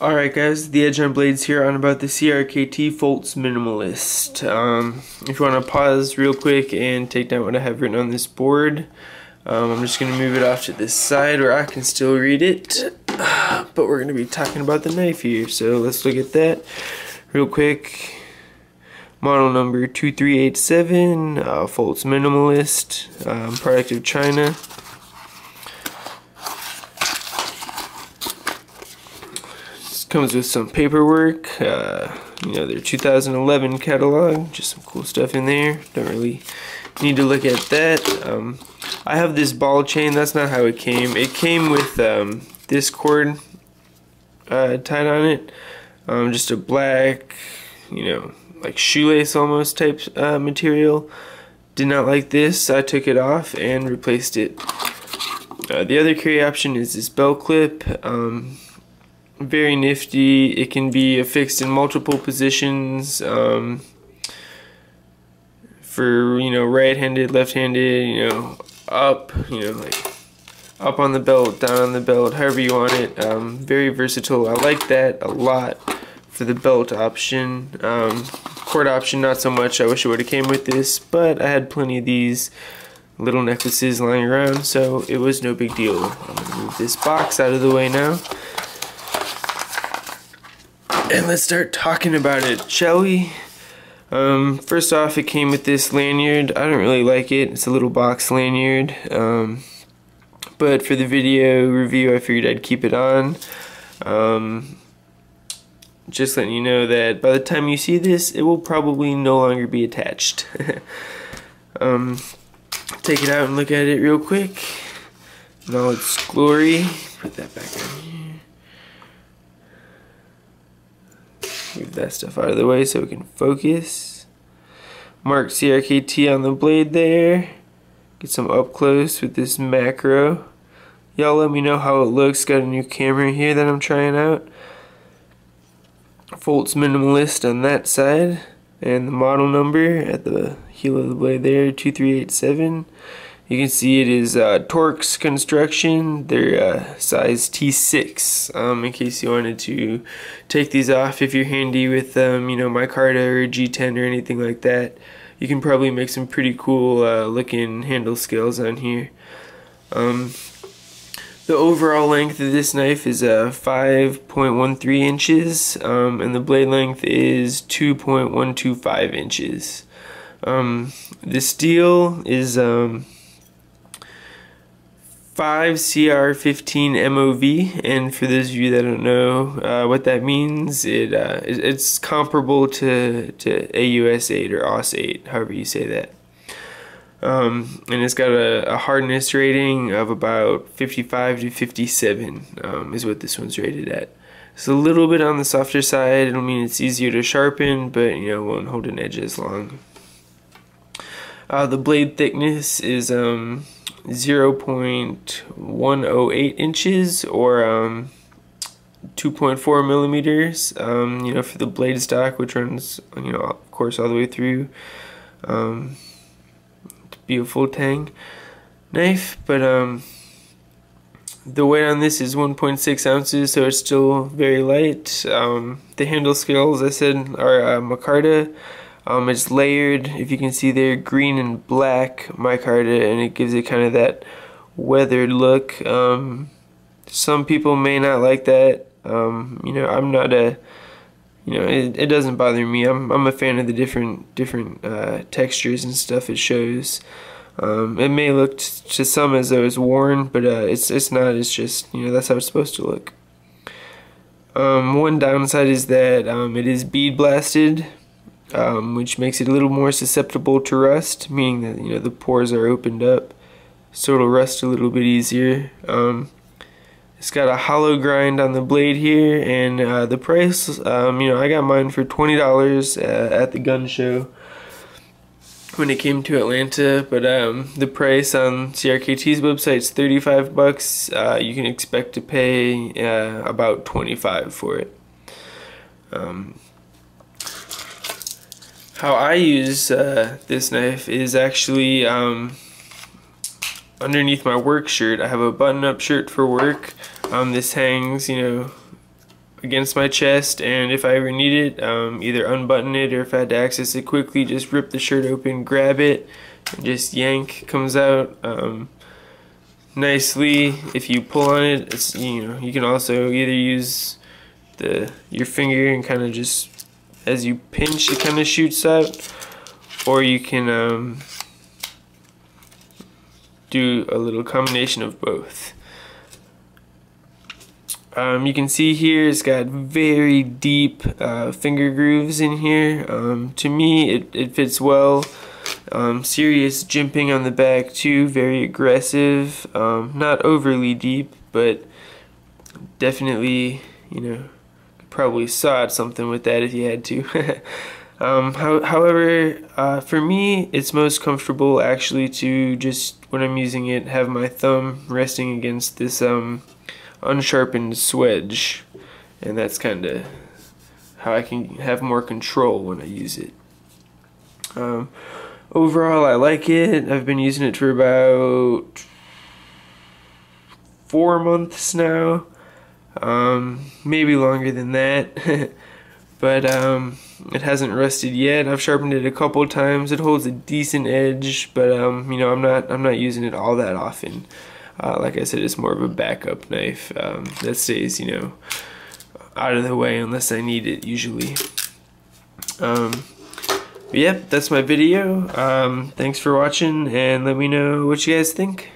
Alright guys, TheEdgeOnBlades here on about the CRKT Foltz Minimalist. If you want to pause real quick and take down what I have written on this board, I'm just going to move it off to this side where I can still read it. But we're going to be talking about the knife here, so let's look at that real quick. Model number 2387, Foltz Minimalist, product of China. Comes with some paperwork, their 2011 catalog, just some cool stuff in there. Don't really need to look at that. I have this ball chain. That's not how it came. It came with this cord tied on it, just a black, like shoelace almost type material. Did not like this. I took it off and replaced it. The other carry option is this belt clip. Very nifty. It can be affixed in multiple positions for right-handed, left-handed, up, like up on the belt, down on the belt, however you want it. Very versatile. I like that a lot for the belt option. Cord option, not so much. I wish it would have came with this, but I had plenty of these little necklaces lying around, so it was no big deal. I'm gonna move this box out of the way now. And let's start talking about it, shall we? First off, it came with this lanyard. I don't really like it. It's a little box lanyard. But for the video review, I figured I'd keep it on. Just letting you know that by the time you see this, it will probably no longer be attached. Take it out and look at it real quick in all its glory. Put that back on here. Move that stuff out of the way so we can focus. Mark CRKT on the blade there. Get some up close with this macro. Y'all let me know how it looks. Got a new camera here that I'm trying out. Foltz Minimalist on that side. And the model number at the heel of the blade there, 2387. You can see it is Torx construction. They're size T6. In case you wanted to take these off, if you're handy with micarta or G10 or anything like that, you can probably make some pretty cool looking handle scales on here. The overall length of this knife is 5.13 inches, and the blade length is 2.125 inches. The steel is 5CR15 MOV, and for those of you that don't know what that means, it's comparable to AUS8 or AUS8, however you say that. And it's got a hardness rating of about 55 to 57 is what this one's rated at. It's a little bit on the softer side. It'll mean it's easier to sharpen, but won't hold an edge as long. The blade thickness is 0.108 inches or 2.4 millimeters. For the blade stock, which runs of course all the way through. Be a full tang knife, but the weight on this is 1.6 ounces, so it's still very light. The handle scales, I said, are micarta. It's layered, if you can see there, green and black micarta, and it gives it kind of that weathered look. Some people may not like that. I'm not a, it doesn't bother me. I'm a fan of the different textures and stuff it shows. It may look to some as though it's worn, but it's not. It's just that's how it's supposed to look. One downside is that it is bead blasted. Which makes it a little more susceptible to rust, meaning that the pores are opened up, so it'll rust a little bit easier. It's got a hollow grind on the blade here, and the price, I got mine for $20 at the gun show when it came to Atlanta, but the price on CRKT's website is $35. You can expect to pay about $25 for it. How I use this knife is actually underneath my work shirt. I have a button-up shirt for work. This hangs, against my chest, and if I ever need it, either unbutton it, or if I had to access it quickly, just rip the shirt open, grab it, and just yank. Comes out nicely. If you pull on it, it's, you can also either use your finger and kind of just, as you pinch, it kind of shoots out, or you can do a little combination of both. You can see here it's got very deep finger grooves in here. To me, it fits well. Serious jimping on the back too, very aggressive. Not overly deep, but definitely, probably saw at something with that if you had to. However, for me, it's most comfortable actually to just, when I'm using it, have my thumb resting against this unsharpened swedge, and that's kind of how I can have more control when I use it. Overall, I like it. I've been using it for about 4 months now, maybe longer than that. But it hasn't rusted yet. I've sharpened it a couple times. It holds a decent edge, but I'm not using it all that often. Like I said, it's more of a backup knife that stays, out of the way unless I need it usually. But yeah, that's my video. Thanks for watching, and let me know what you guys think.